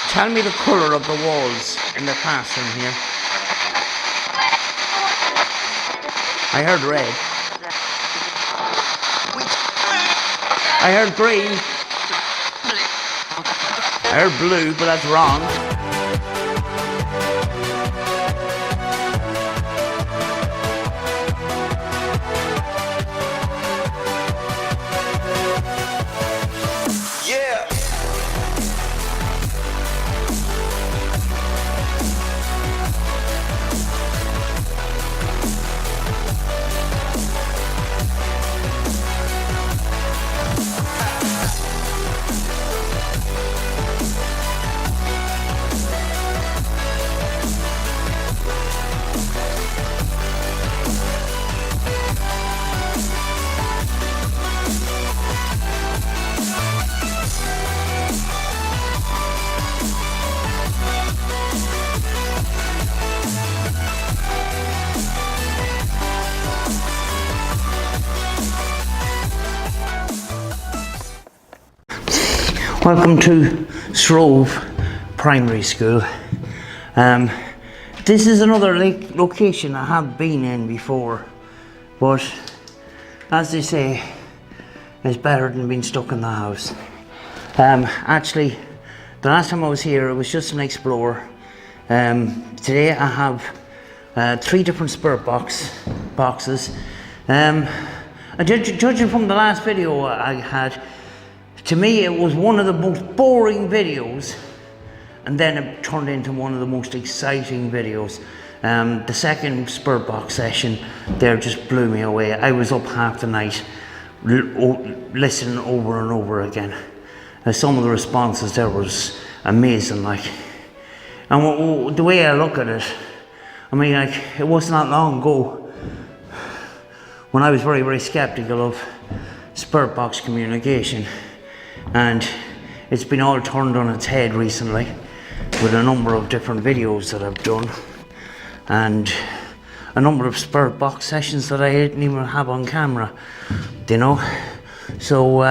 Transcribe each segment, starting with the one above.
Tell me the colour of the walls in the classroom here. I heard red. I heard green. I heard blue, but that's wrong. Welcome to Stroove Primary School. This is another location I have been in before, but as they say, it's better than being stuck in the house. Actually, the last time I was here, it was just an explore. Today I have 3 different spirit boxes. Judging from the last video I had, to me it was one of the most boring videos, and then it turned into one of the most exciting videos. The second spirit box session there just blew me away. I was up half the night listening over and over again. Some of the responses there was amazing, like, and the way I look at it, I mean, like, it wasn't that long ago when I was very, very skeptical of spirit box communication, and it's been all turned on its head recently with a number of different videos that I've done and a number of spirit box sessions that I didn't even have on camera, you know. So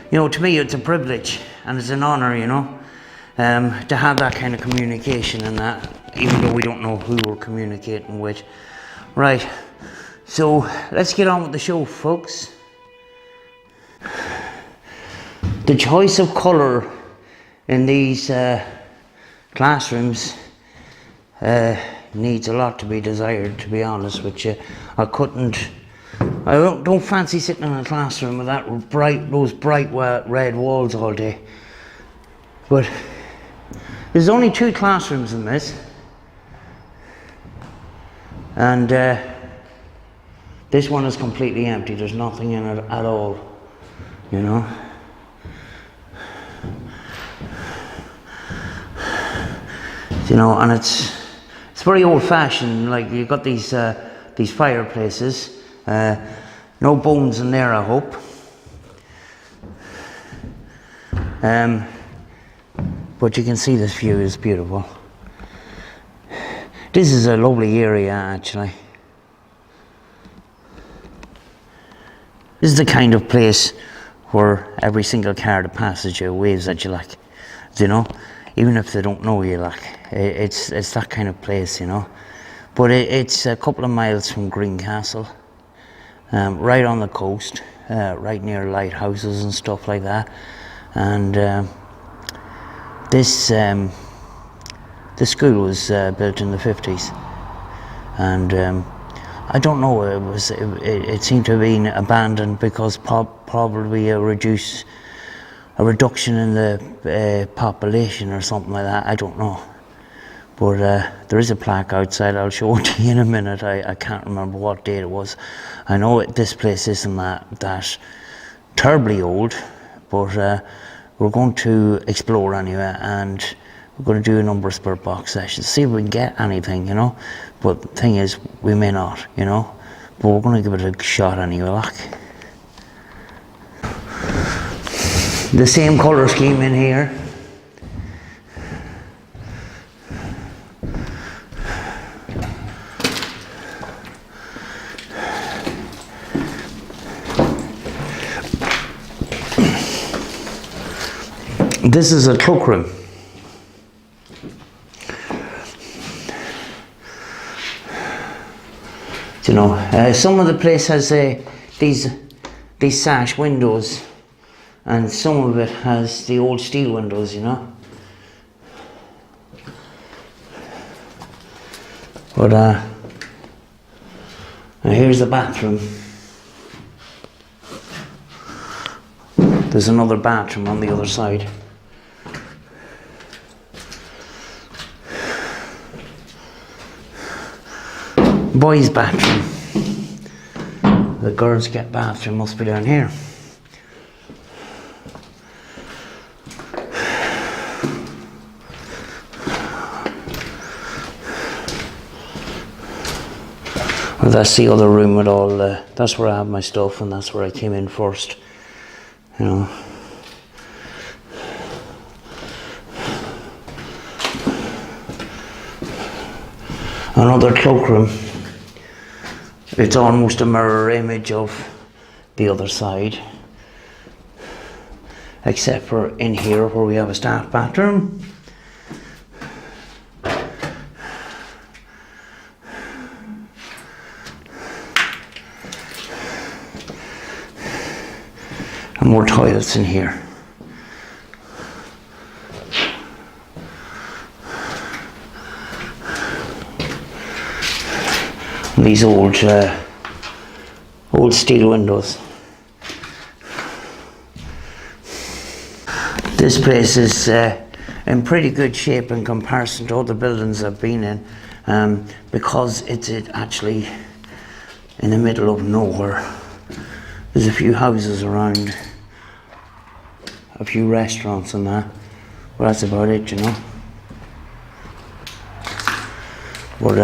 you know, to me it's a privilege and it's an honor, you know, to have that kind of communication, and that, even though we don't know who we're communicating with. Right, so let's get on with the show, folks. The choice of colour in these classrooms needs a lot to be desired, to be honest with you. I don't fancy sitting in a classroom with those bright red walls all day. But there's only 2 classrooms in this, and this one is completely empty. There's nothing in it at all, you know. You know, and it's very old-fashioned. Like, you've got these fireplaces. No bones in there, I hope. But you can see this view is beautiful. This is a lovely area, actually. This is the kind of place where every single car that passes you waves at you, like, you know, even if they don't know you, like, it's that kind of place, you know. But it's a couple of miles from Greencastle, right on the coast, right near lighthouses and stuff like that. And this school was built in the 50s, and I don't know, it seemed to have been abandoned because probably a reduction in the population or something like that. I don't know, but there is a plaque outside. I'll show it to you in a minute. I can't remember what date it was. I know this place isn't that terribly old, but we're going to explore anyway, and we're going to do a number of spirit box sessions, see if we can get anything, you know. But the thing is, we may not, you know, but we're going to give it a shot anyway, like. The same colour scheme in here. This is a cloakroom. You know, some of the place has these sash windows, and some of it has the old steel windows, you know. But now here's the bathroom. There's another bathroom on the other side. Boys' bathroom. The girls' get bathroom must be down here. Well, that's the other room with all that's where I have my stuff, and that's where I came in first, you know. Another cloakroom. It's almost a mirror image of the other side, except for in here where we have a staff bathroom. And more toilets in here. These old steel windows. This place is in pretty good shape in comparison to other buildings I've been in, because it's actually in the middle of nowhere. There's a few houses around, a few restaurants and that, but that's about it, you know. But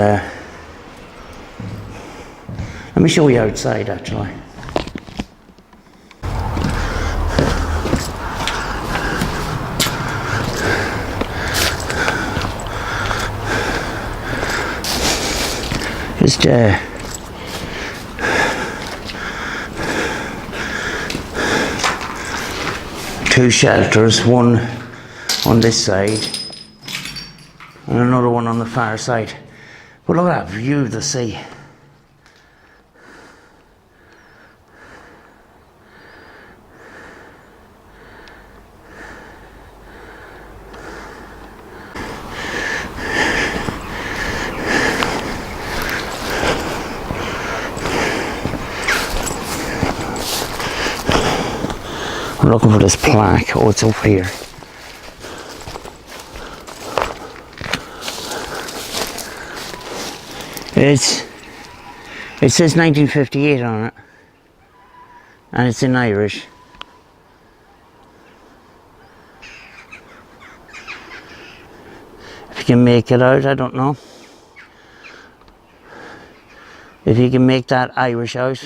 let me show you outside, actually. Just two shelters, one on this side and another one on the far side. But look at that view of the sea. I'm looking for this plaque. Oh, it's over here. It says 1958 on it, and it's in Irish. If you can make it out, I don't know. If you can make that Irish out,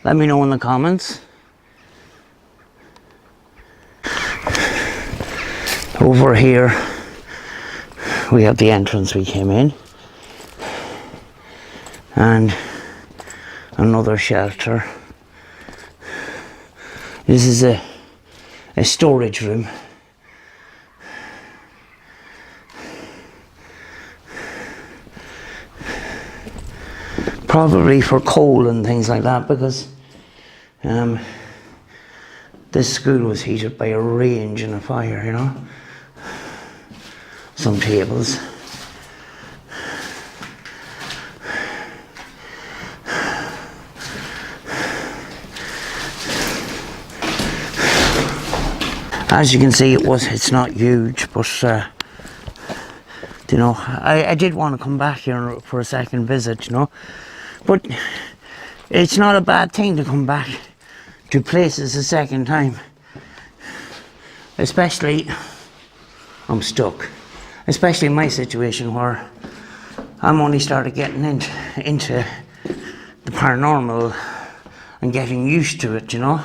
let me know in the comments. Over here we have the entrance we came in, and another shelter. This is a storage room. Probably for coal and things like that, because this school was heated by a range and a fire, you know. Some tables. As you can see, it's not huge, but you know, I did want to come back here for a second visit, you know. But it's not a bad thing to come back to places a second time. Especially, I'm stuck. Especially in my situation where I'm only started getting into the paranormal and getting used to it, you know.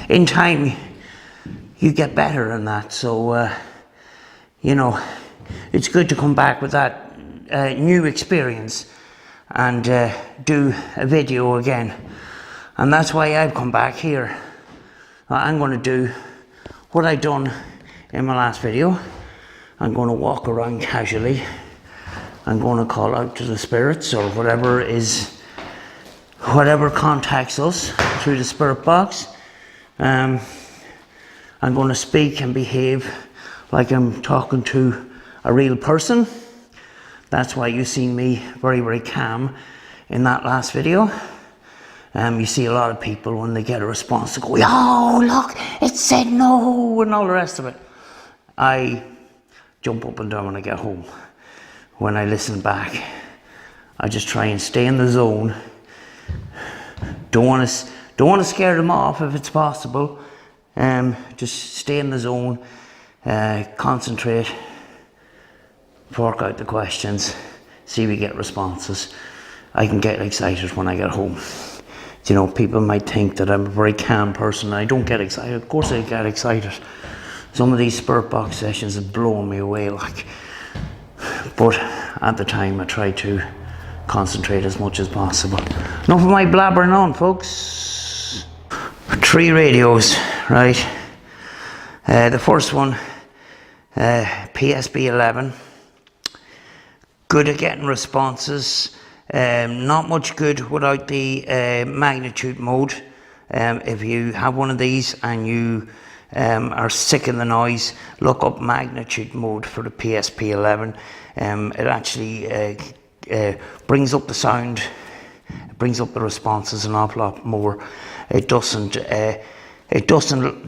In time, you get better in that. So, you know, it's good to come back with that new experience and do a video again And that's why I've come back here. I'm going to do what I done in my last video. I'm going to walk around casually. I'm going to call out to the spirits or whatever contacts us through the spirit box. I'm going to speak and behave like I'm talking to a real person. That's why you see me very, very calm in that last video. You see a lot of people when they get a response, they go, oh, look, it said no, and all the rest of it. I jump up and down when I get home. When I listen back, I just try and stay in the zone. Don't want to scare them off if it's possible. Just stay in the zone, concentrate, work out the questions, see if we get responses. I can get excited when I get home. You know, people might think that I'm a very calm person. I don't get excited. Of course I get excited. Some of these spirit box sessions have blown me away, like. But at the time I try to concentrate as much as possible. Enough of my blabbering on, folks. 3 radios, right? The first one, PSB 11. Good at getting responses. Not much good without the magnitude mode. If you have one of these and you are sick of the noise, look up magnitude mode for the PSP 11. It actually brings up the sound, brings up the responses an awful lot more. It doesn't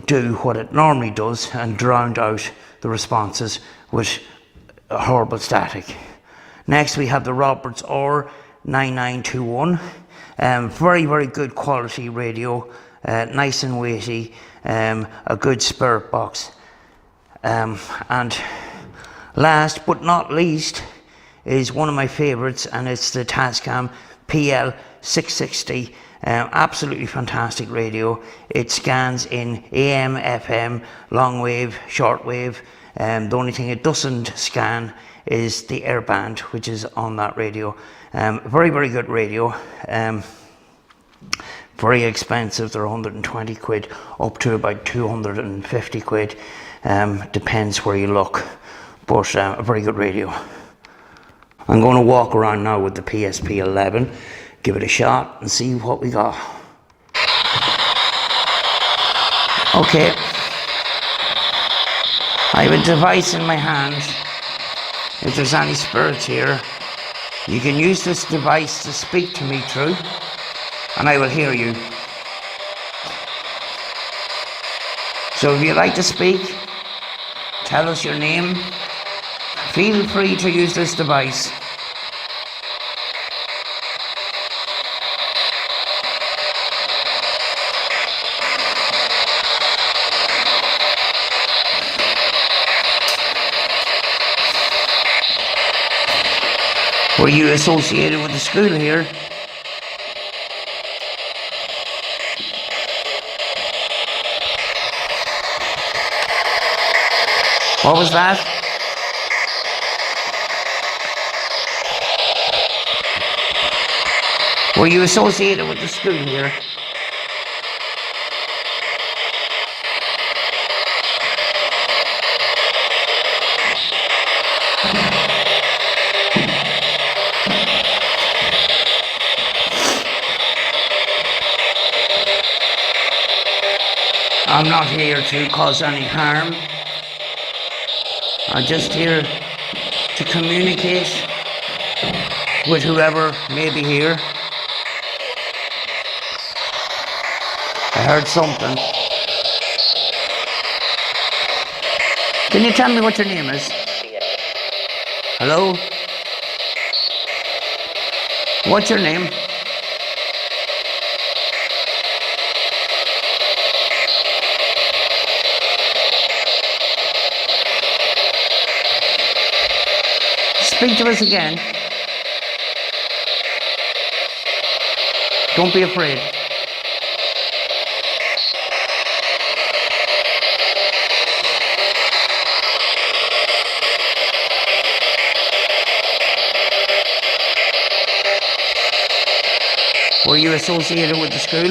do what it normally does and drown out the responses with a horrible static. Next we have the Roberts R 9921. Very, very good quality radio, nice and weighty, a good spirit box. And last but not least is one of my favorites, and it's the Tascam PL 660. Absolutely fantastic radio. It scans in AM, FM, long wave, short wave. The only thing it doesn't scan is the airband, which is on that radio. Very, very good radio. Very expensive. They're 120 quid up to about 250 quid. Depends where you look, but a very good radio. I'm going to walk around now with the PSP 11, give it a shot and see what we got. Okay, I have a device in my hand. If there's any spirits here, you can use this device to speak to me through, and I will hear you. So if you'd like to speak, tell us your name. Feel free to use this device. Were you associated with the school here? What was that? Were you associated with the school here? I'm not here to cause any harm. I'm just here to communicate with whoever may be here. I heard something. Can you tell me what your name is? Hello? What's your name? Speak to us again. Don't be afraid. Were you associated with the school?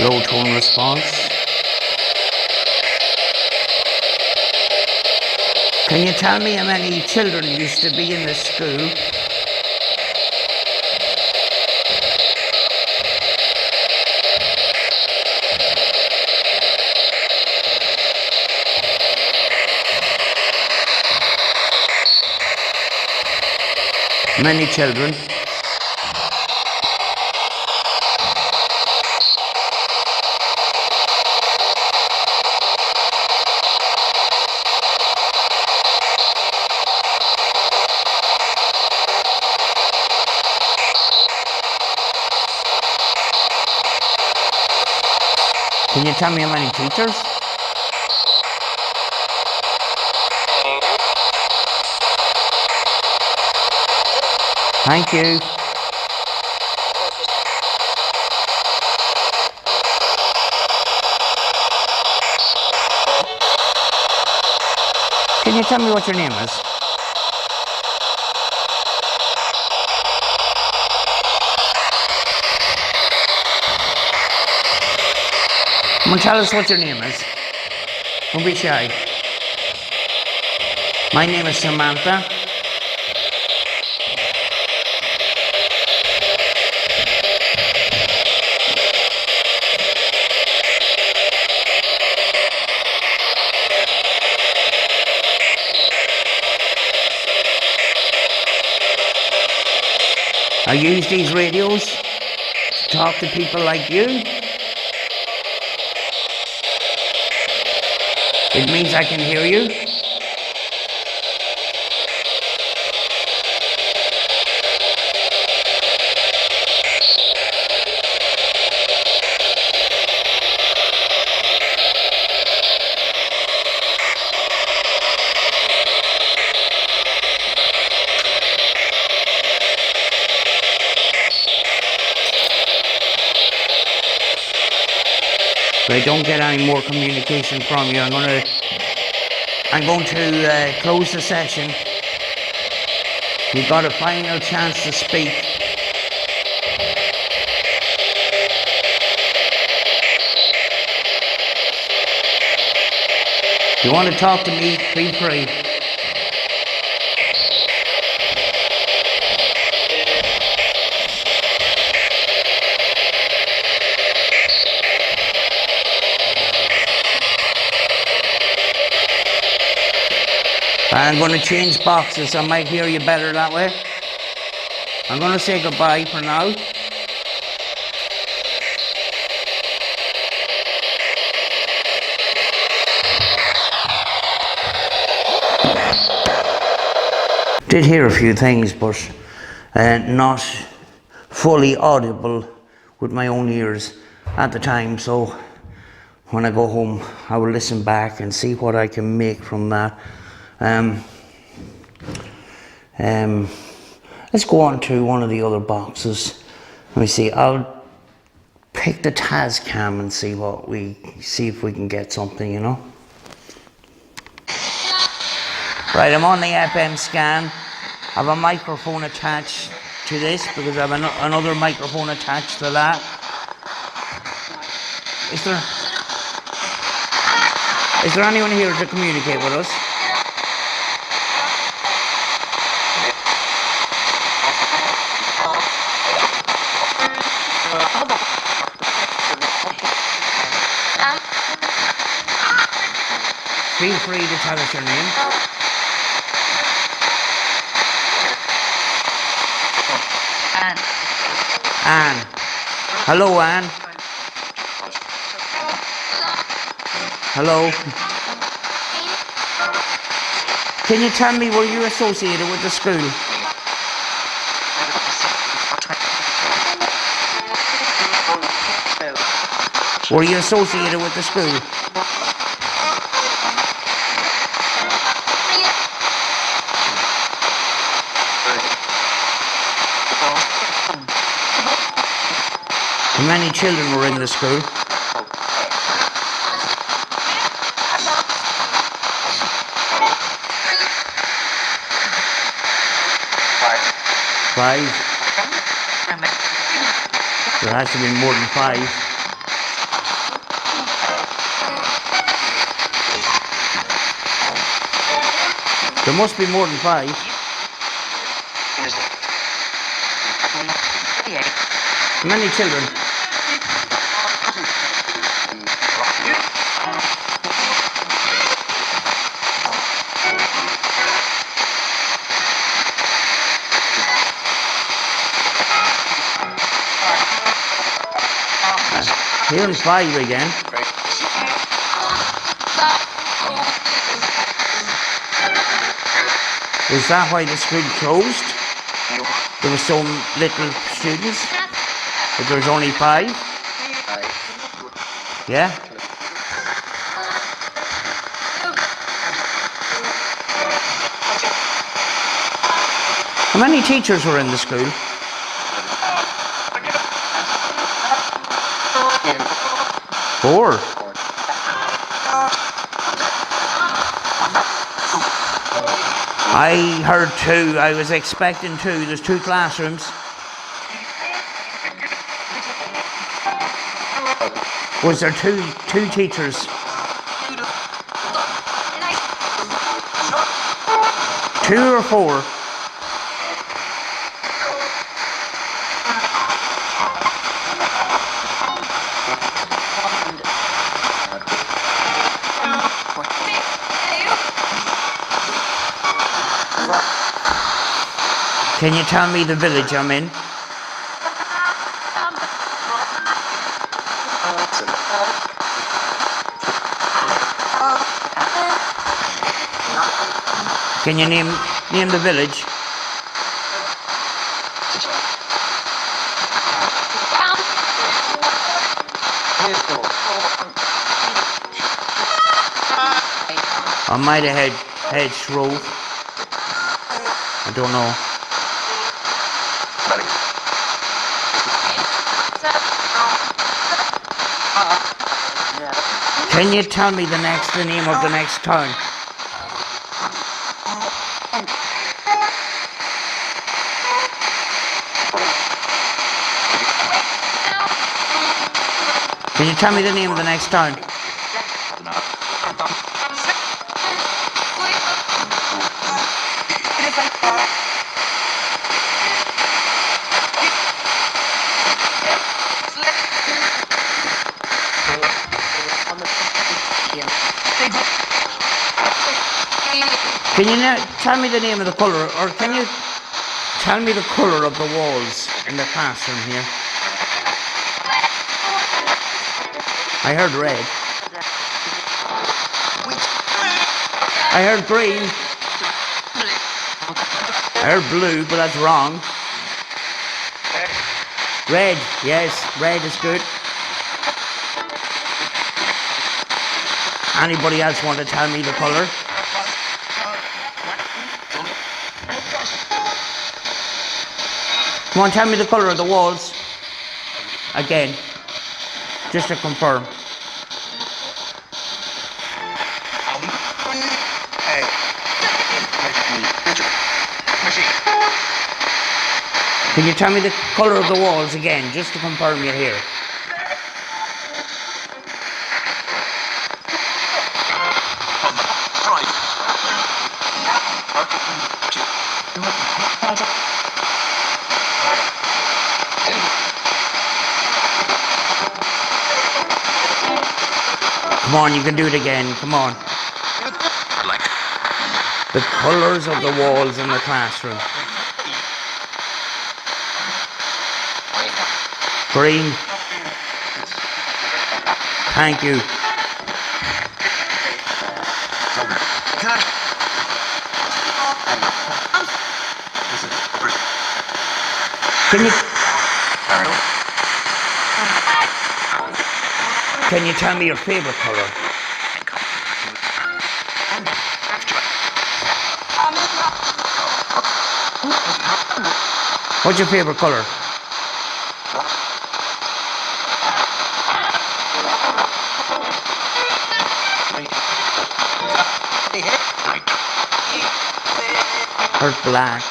Low tone response. Can you tell me how many children used to be in this school? Many children. Can you tell me how many teachers? Thank you. Can you tell me what your name is? Come on, tell us what your name is. Don't be shy. My name is Samantha. I use these radios to talk to people like you. It means I can hear you. If I don't get any more communication from you, I'm going to close the session. You've got a final chance to speak. If you want to talk to me, feel free. I'm going to change boxes. I might hear you better that way. I'm going to say goodbye for now. Did hear a few things, but not fully audible with my own ears at the time. So when I go home, I will listen back and see what I can make from that. Let's go on to one of the other boxes. Let me see. I'll pick the Tascam and see if we can get something, you know. Right, I'm on the FM scan. I have a microphone attached to this because I have another microphone attached to that. Is there anyone here to communicate with us? Feel free to tell us your name. Anne. Hello, Anne. Hello. Can you tell me, were you associated with the school? Were you associated with the school? How many children were in the school? 5. There has to be more than 5. There must be more than 5. How many children? Here's 5 again. Was that why the school closed? There were so little students, but there was only 5? Yeah? How many teachers were in the school? 4. I heard 2. I was expecting 2. There's 2 classrooms. Was there two teachers? 2 or 4? Can you tell me the village I'm in? Can you name the village? I might have had Stroove. I don't know. Can you tell me the name of the next town? Can you tell me the name of the next town? Can you now tell me the name of the colour, or can you tell me the colour of the walls in the classroom here? I heard red. I heard green. I heard blue, but that's wrong. Red, yes, red is good. Anybody else want to tell me the colour? Come on, tell me the colour of the walls. Again, just to confirm. Can you tell me the colour of the walls again, just to confirm you're here? Come on, you can do it again, come on. The colours of the walls in the classroom. Green. Thank you. Can you tell me your favourite colour? What's your favourite colour? Or black.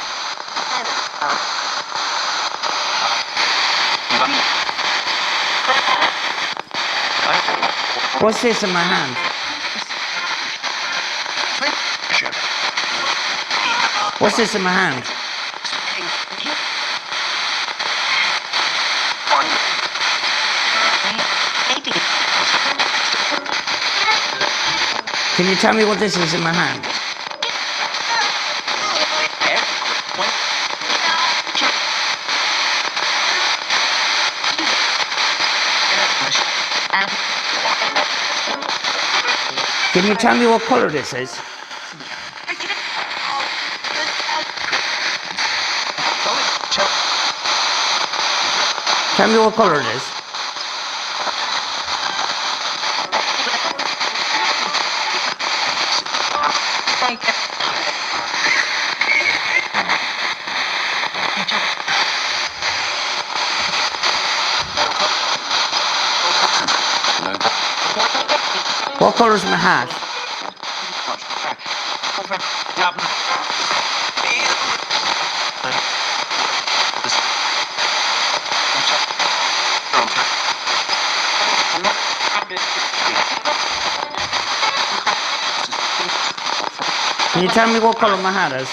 What's this in my hand? What's this in my hand? Can you tell me what this is in my hand? Can you tell me what colour this is? Tell me what colour it is. What colour is my hat? Can you tell me what colour my hat is?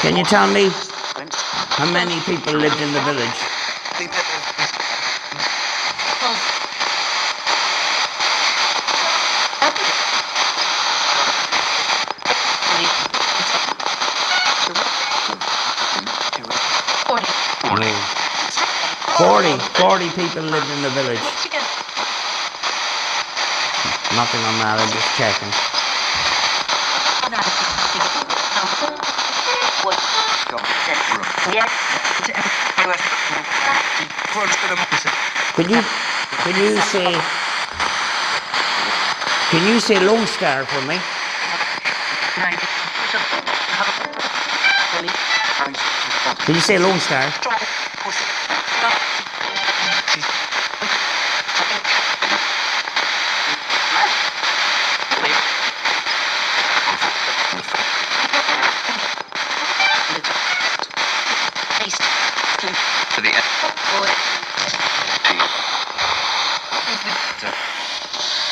Can you tell me how many people lived in the village? No. 40 people lived in the village. Nothing on that, I'm just checking. Can you say Lone Star for me? Can you say Lone Star?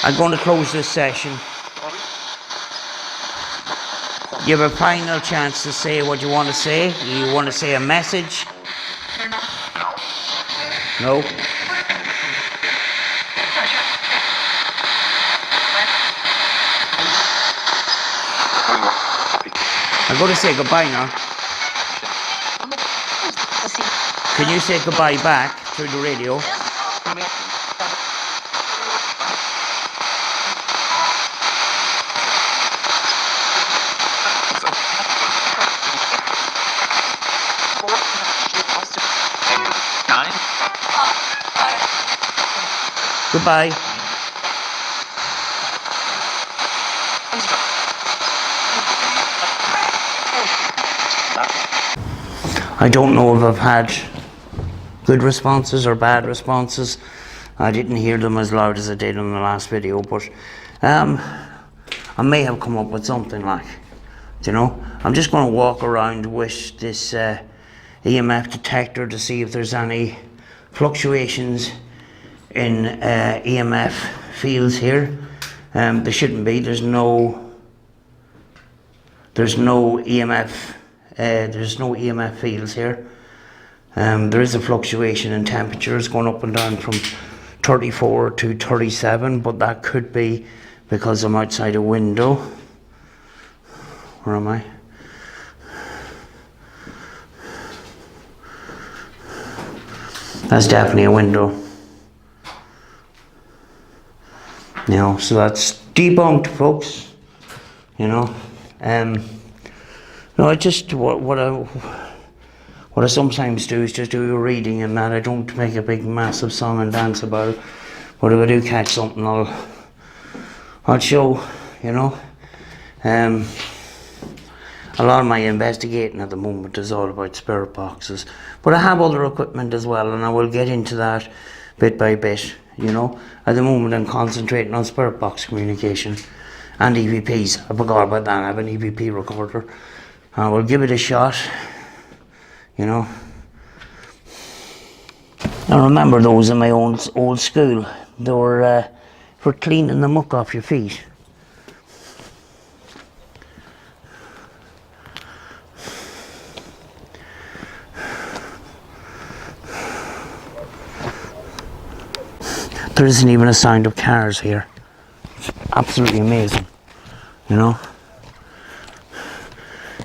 I'm going to close this session. You have a final chance to say what you want to say. You want to say a message? No? I'm going to say goodbye now. Can you say goodbye back through the radio? Goodbye. I don't know if I've had good responses or bad responses. I didn't hear them as loud as I did in the last video, but I may have come up with something like, you know, I'm just going to walk around with this EMF detector to see if there's any fluctuations in EMF fields here. There shouldn't be. There's no EMF. There's no EMF fields here. There is a fluctuation in temperatures going up and down from 34 to 37, but that could be because I'm outside a window. Where am I? That's definitely a window. You know, so that's debunked, folks. You know, no, I just what I sometimes do is just do a reading and that. I don't make a big massive song and dance about it. But if I do catch something, I'll show. You know, a lot of my investigating at the moment is all about spirit boxes, but I have other equipment as well, and I will get into that bit by bit. You know, at the moment I'm concentrating on spirit box communication and EVPs. I forgot about that. I have an EVP recorder. I will give it a shot, you know. I remember those in my own old school. They were for cleaning the muck off your feet. There isn't even a sound of cars here. It's absolutely amazing, you know.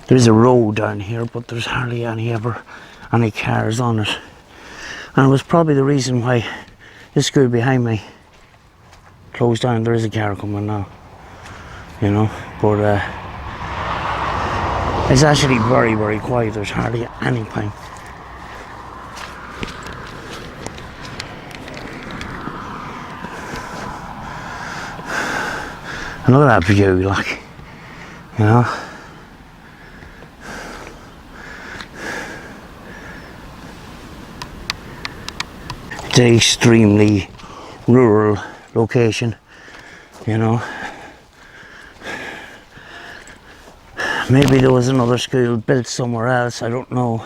There's a road down here, but there's hardly any cars on it. And it was probably the reason why this school behind me closed down. There is a car coming now, you know, but it's actually very, very quiet. There's hardly anything. And look at that view, like, you know. It's an extremely rural location, you know. Maybe there was another school built somewhere else, I don't know.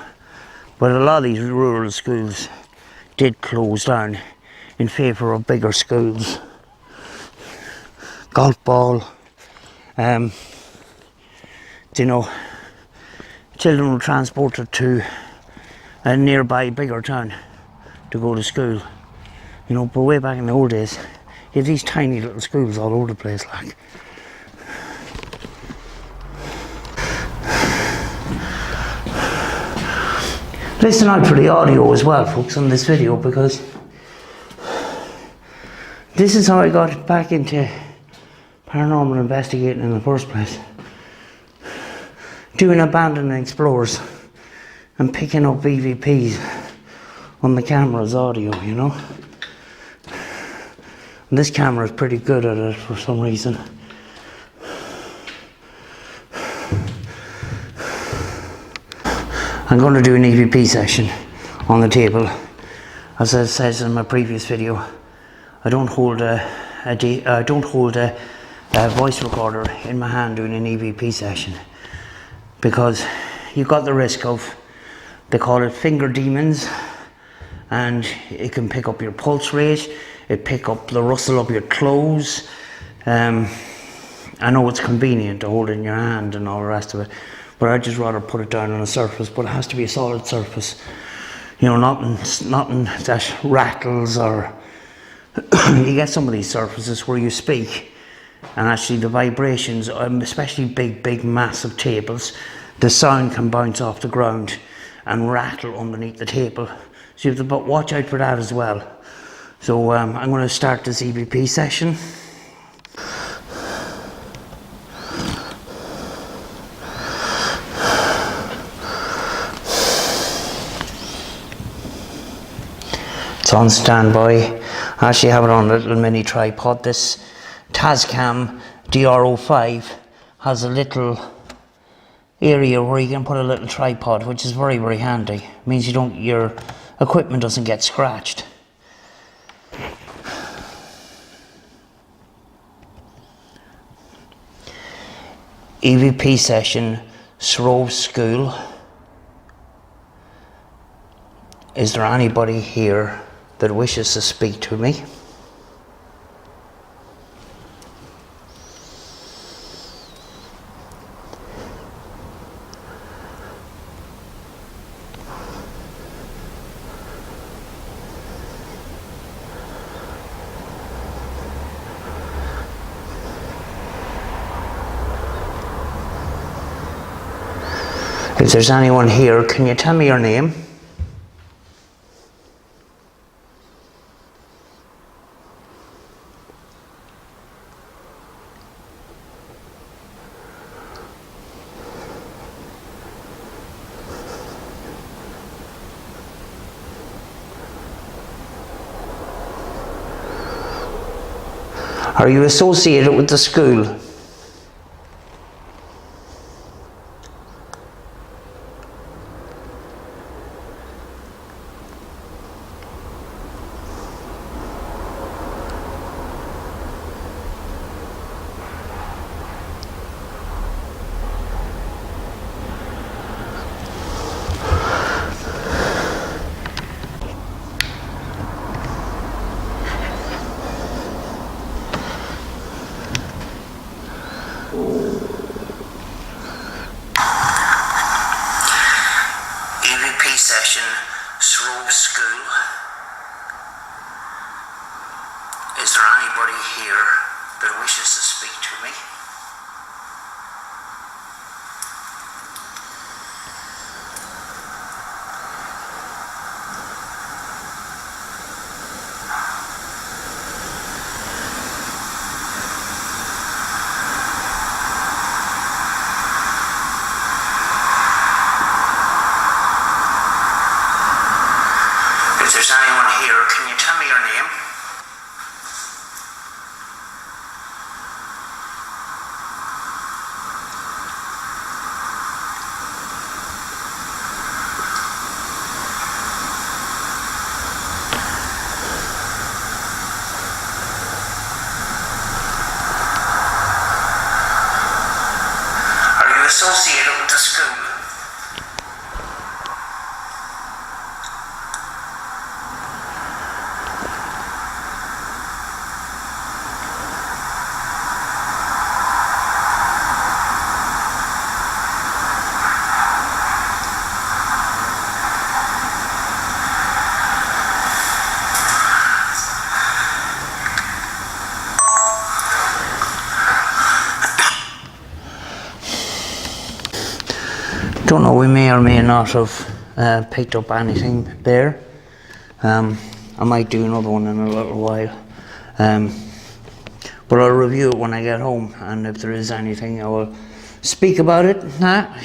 But a lot of these rural schools did close down in favour of bigger schools. Golf ball, you know, children were transported to a nearby bigger town to go to school, you know. But way back in the old days, you have these tiny little schools all over the place, like. Listen out for the audio as well, folks, on this video, because this is how I got back into paranormal investigating in the first place. Doing abandoned explorers and picking up EVPs on the camera's audio, you know. And this camera is pretty good at it for some reason. I'm going to do an EVP session on the table. As I said in my previous video, I don't hold a voice recorder in my hand doing an EVP session, because you've got the risk of, they call it finger demons, and it can pick up your pulse rate, it pick up the rustle of your clothes. I know it's convenient to hold it in your hand and all the rest of it, but I'd just rather put it down on a surface, but it has to be a solid surface, you know, nothing that rattles, or you get some of these surfaces where you speak and actually the vibrations, especially big massive tables, the sound can bounce off the ground and rattle underneath the table, so you have to watch out for that as well. So I'm going to start this EVP session. It's on standby. I actually have it on a little mini tripod. This Tascam DR05 has a little area where you can put a little tripod, which is very, very handy. It means your equipment doesn't get scratched. EVP session, Stroove School. Is there anybody here that wishes to speak to me? If there's anyone here, can you tell me your name? Are you associated with the school? session, Stroove School. Is there anybody here that wishes to speak to me? If there's anyone here, can you tell me your name? Are you associated with the school? Don't know, we may or may not have picked up anything there. I might do another one in a little while. But I'll review it when I get home, and if there is anything I will speak about it,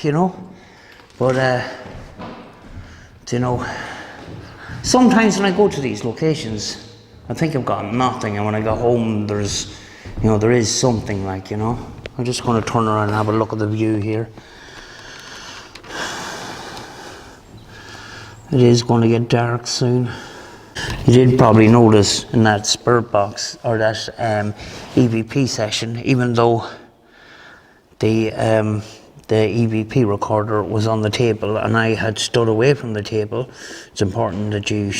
you know. But you know, sometimes when I go to these locations, I think I've got nothing, and when I go home there's, you know, there is something, like, you know. I'm just going to turn around and have a look at the view here. It is going to get dark soon. You did probably notice in that spirit box, or that EVP session, even though the EVP recorder was on the table and I had stood away from the table, it's important that you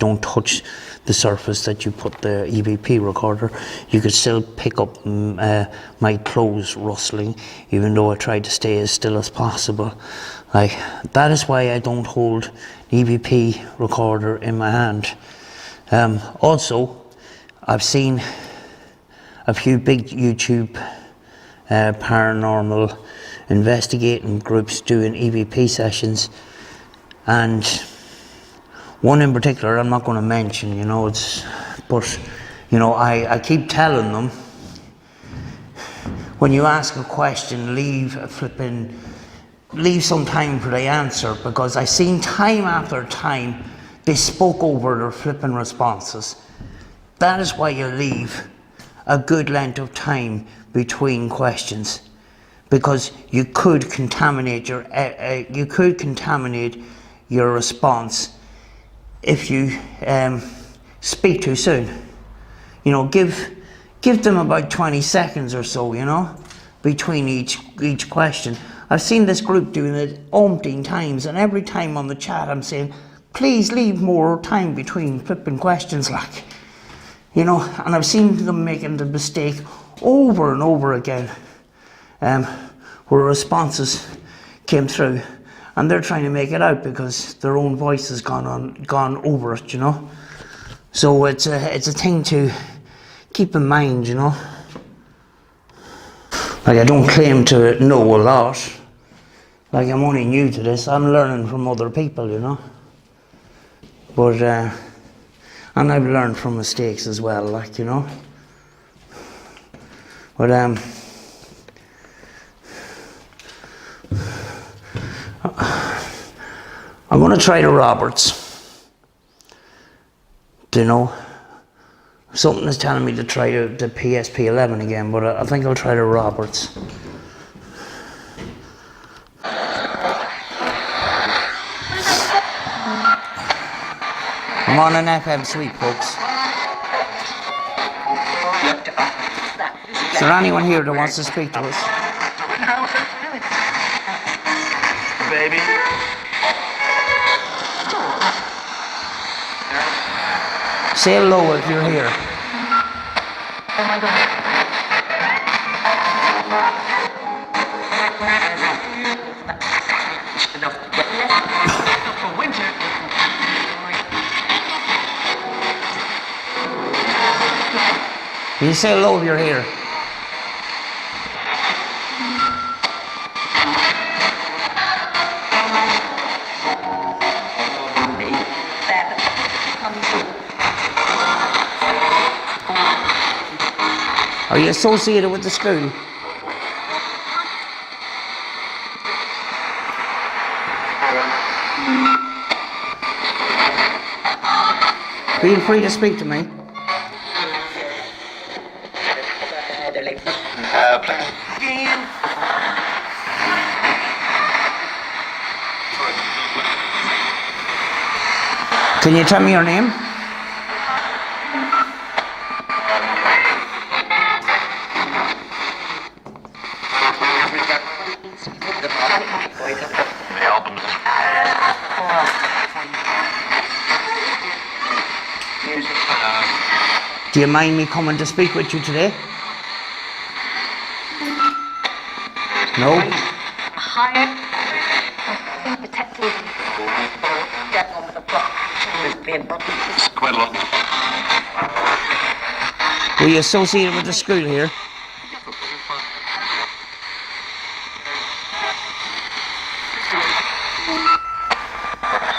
don't touch the surface that you put the EVP recorder. You could still pick up my clothes rustling, even though I tried to stay as still as possible. Like, that is why I don't hold the EVP recorder in my hand. Also, I've seen a few big YouTube paranormal investigating groups doing EVP sessions, and one in particular I'm not going to mention, you know, but you know, I keep telling them, when you ask a question, leave some time for the answer, because I've seen time after time they spoke over their flipping responses. That is why you leave a good length of time between questions, because you could contaminate your response if you speak too soon. You know, give them about 20 seconds or so, you know, between each question. I've seen this group doing it umpteen times, and every time on the chat I'm saying, please leave more time between flipping questions, like, you know. And I've seen them making the mistake over and over again, where responses came through and they're trying to make it out because their own voice has gone over it, you know. So it's a thing to keep in mind, you know. Like, I don't claim to know a lot. Like, I'm only new to this. I'm learning from other people, you know. But and I've learned from mistakes as well, like, you know. But I'm going to try the Roberts. Do you know? Something is telling me to try the PSP-11 again, but I think I'll try the Roberts. I'm on an FM suite, folks. Is there anyone here that wants to speak to us? Baby. Say hello if you're here. For winter. Can you say hello if you're here? Are you associated with the school? Feel free to speak to me. Can you tell me your name? Do you mind me coming to speak with you today? No? Quite a lot. Were you associated with the school here?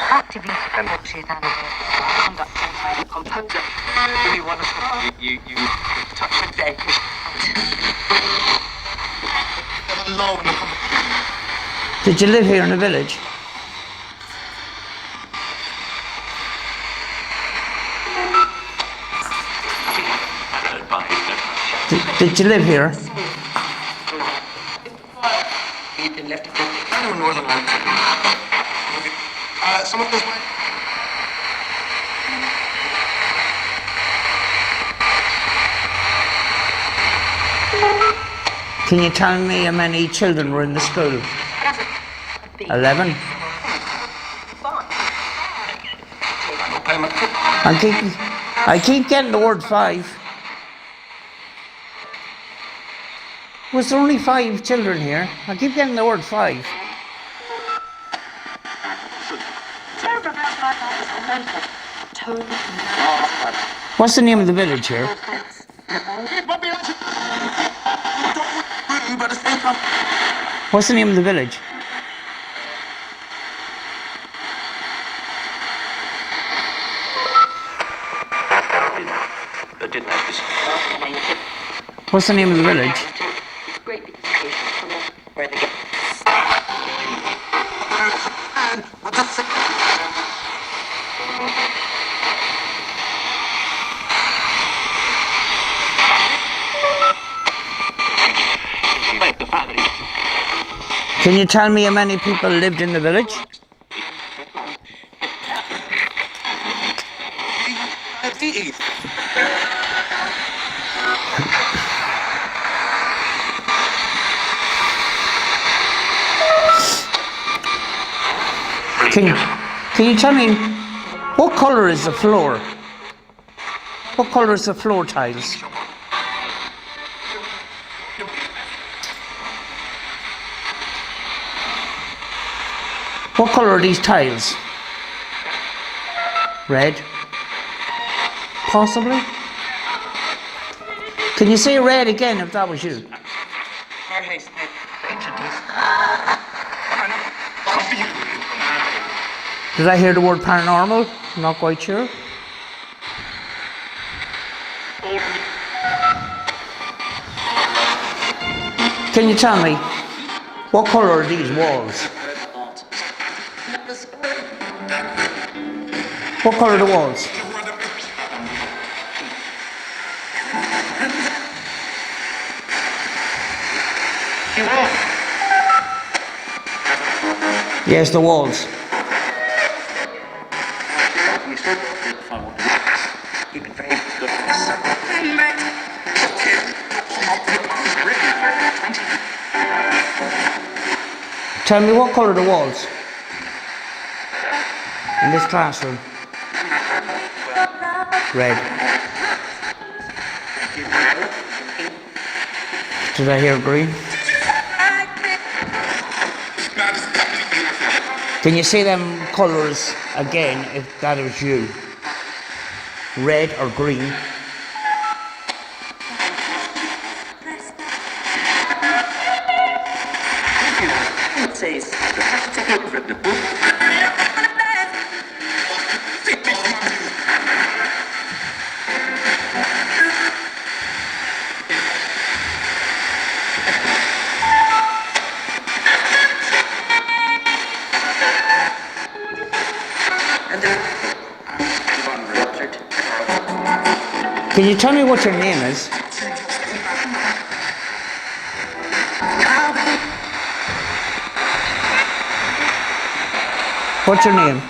Actively negotiate and conduct composer. Really wonderful. You touch a day. Did you live here in the village? Did you live here? Some of this Can you tell me how many children were in the school? 11? I keep getting the word 5. Was there only 5 children here? I keep getting the word 5. What's the name of the village here? What's the name of the village? What's the name of the village? Can you tell me how many people lived in the village? Can you tell me what colour is the floor? What colour is the floor tiles? What colour are these tiles? Red? Possibly? Can you say red again if that was you? Did I hear the word paranormal? I'm not quite sure. Can you tell me what colour are these walls? What colour are the walls? Yes, the walls. Tell me what colour are the walls in this classroom? Red. Did I hear green? Can you say them colours again if that was you? Red or green? Can you tell me what your name is? What's your name?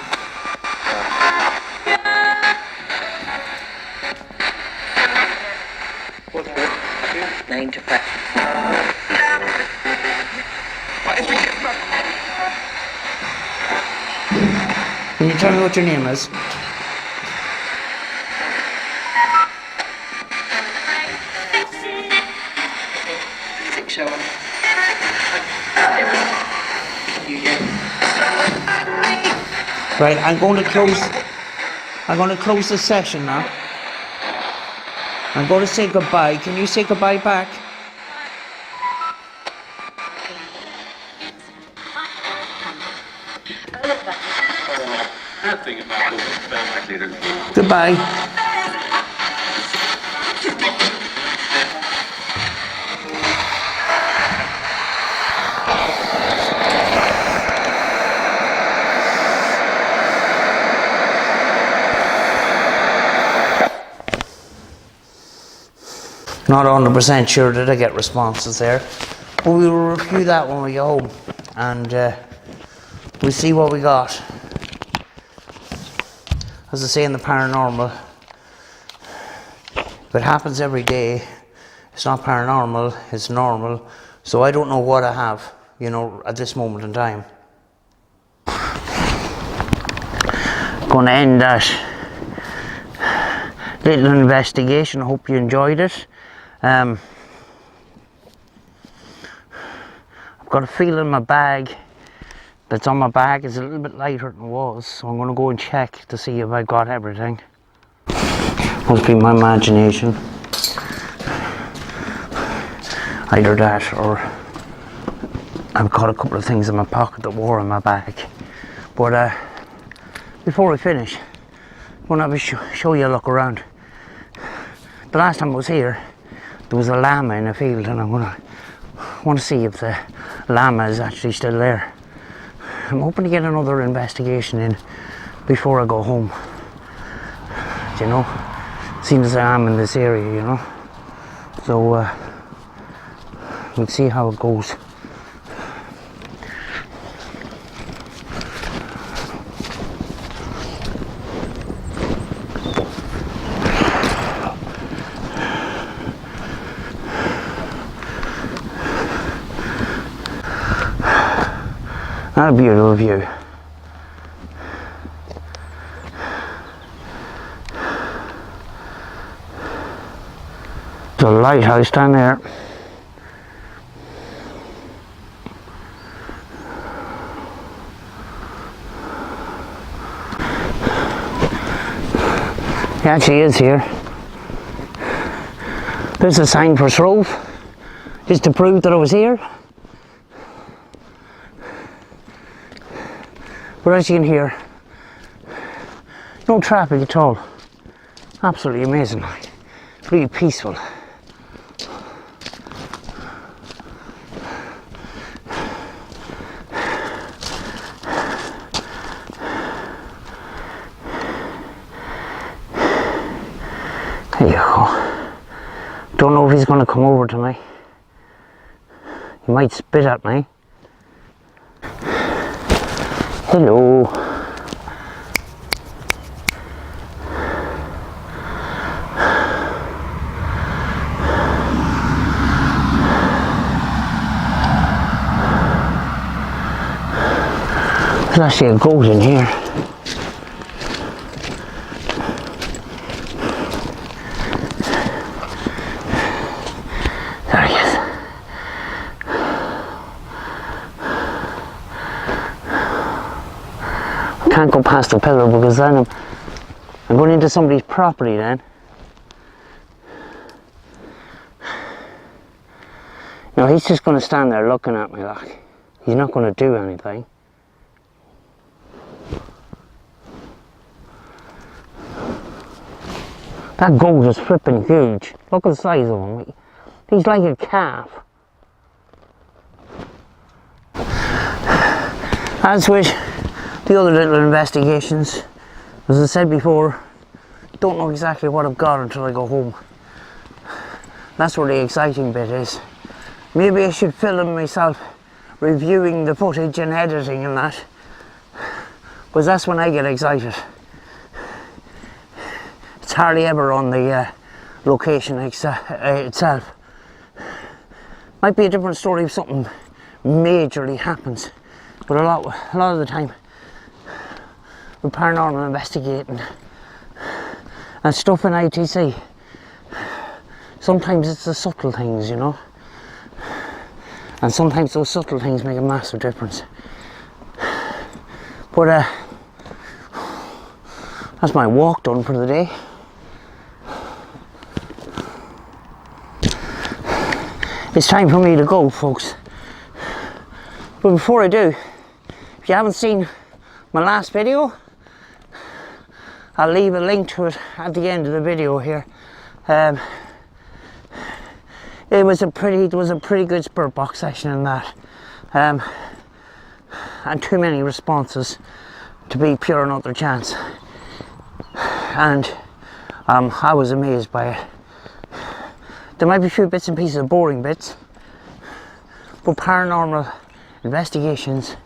What's that? 9 to 5. Can you tell me what your name is? Right, I'm going to close the session now. I'm going to say goodbye. Can you say goodbye back? Goodbye. Not 100% sure that I get responses there, but we will review that when we get home, and we'll see what we got. As I say in the paranormal, if it happens every day, it's not paranormal, it's normal. So I don't know what I have, you know, at this moment in time. Going to end that little investigation. I hope you enjoyed it. I've got a feeling my bag that's on my back is a little bit lighter than it was, so I'm going to go and check to see if I got everything. Must be my imagination. Either that or I've got a couple of things in my pocket that were in my bag. But before we finish, I'm going to have a show you a look around. The last time I was here, there was a llama in a field, and I want to see if the llama is actually still there. I'm hoping to get another investigation in before I go home. You know, seeing as I am in this area, you know. So we'll see how it goes. Not a beautiful view. There's a lighthouse down there. It actually is here. There's a sign for Stroove, just to prove that I was here. But as you can hear, no traffic at all. Absolutely amazing, really peaceful. There you go. Don't know if he's going to come over to me. He might spit at me. Hello. There's actually a goat in here. There he is. Can't go past the pillar because then I'm going into somebody's property then. No, he's just going to stand there looking at me like he's not going to do anything. That goat is flipping huge. Look at the size of him. He's like a calf. As with the other little investigations, as I said before, don't know exactly what I've got until I go home. That's where the exciting bit is. Maybe I should film myself reviewing the footage and editing and that, because that's when I get excited. It's hardly ever on the location itself. Might be a different story if something majorly happens, but a lot of the time with paranormal investigating and stuff in ITC, sometimes it's the subtle things, you know, and sometimes those subtle things make a massive difference. But that's my walk done for the day. It's time for me to go, folks. But before I do, if you haven't seen my last video, I'll leave a link to it at the end of the video here. It was a pretty good spirit box session in that, and too many responses to be pure another chance. And I was amazed by it. There might be a few bits and pieces of boring bits, but paranormal investigations,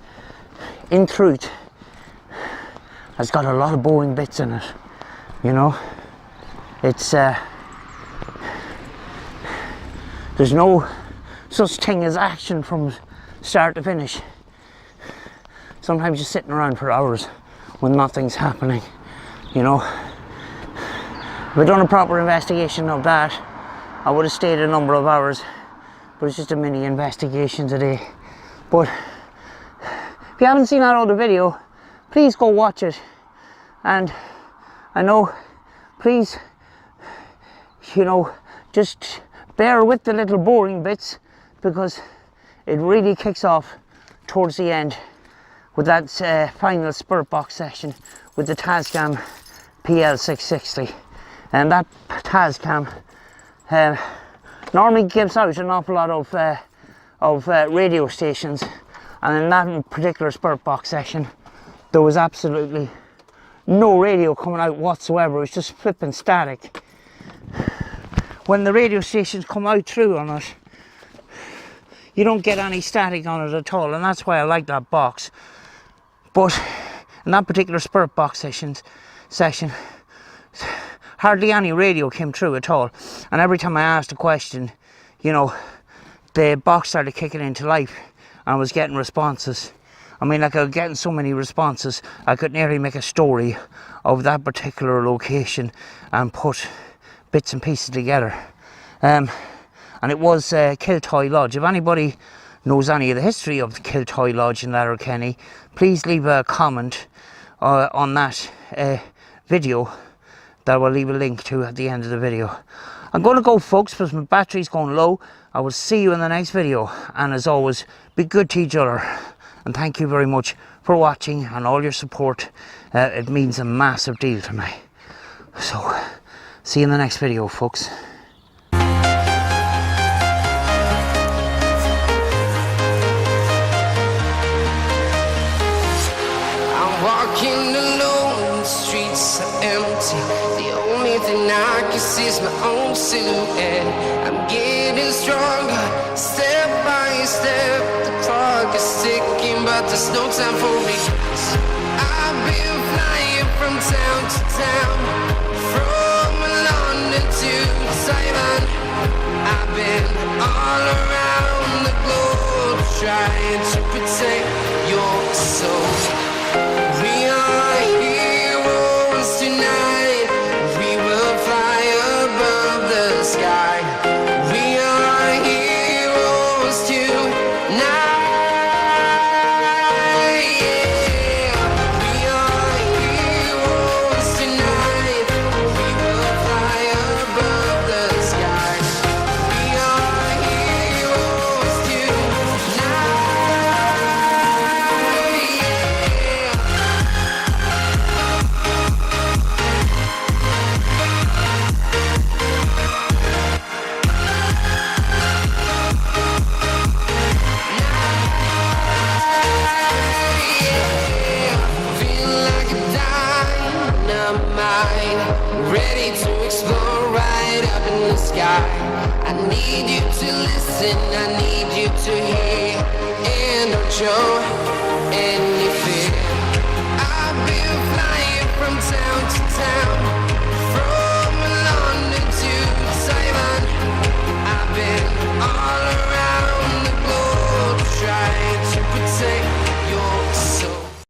in truth, has got a lot of boring bits in it, you know. It's there's no such thing as action from start to finish. Sometimes you're sitting around for hours when nothing's happening, you know. If I'd done a proper investigation of that, I would have stayed a number of hours, but it's just a mini investigation today. But if you haven't seen that other video, please go watch it. And I know, please, you know, just bear with the little boring bits, because it really kicks off towards the end with that final spirit box session with the Tascam PL660. And that Tascam normally gives out an awful lot of radio stations, and in that particular spirit box session there was absolutely no radio coming out whatsoever. It was just flipping static. When the radio stations come out through on it, you don't get any static on it at all, and that's why I like that box. But in that particular spirit box session, hardly any radio came through at all, and every time I asked a question, you know, the box started kicking into life, and I was getting responses. I mean, like, I was getting so many responses, I could nearly make a story of that particular location and put bits and pieces together. And it was Kiltoy Lodge. If anybody knows any of the history of the Kiltoy Lodge in Letterkenny, please leave a comment on that video that I will leave a link to at the end of the video. I'm going to go, folks, because my battery's going low. I will see you in the next video, and as always, be good to each other, and thank you very much for watching and all your support. It means a massive deal to me. So see you in the next video, folks. I'm walking alone, the streets are empty. The only thing I can see is my own silhouette. I'm getting stronger, step by step. The clock is ticking, but there's no time for me. I've been flying from town to town, from London to Taiwan. I've been all around the globe, trying to protect your soul. We are heroes tonight. We will fly above the sky. We are heroes tonight. Yeah. We are heroes tonight. We will fly above the sky. We are heroes tonight. Yeah. ready to explore right up in the sky. I need you to listen, I need you to hear, and don't show any fear. I've been flying from town to town.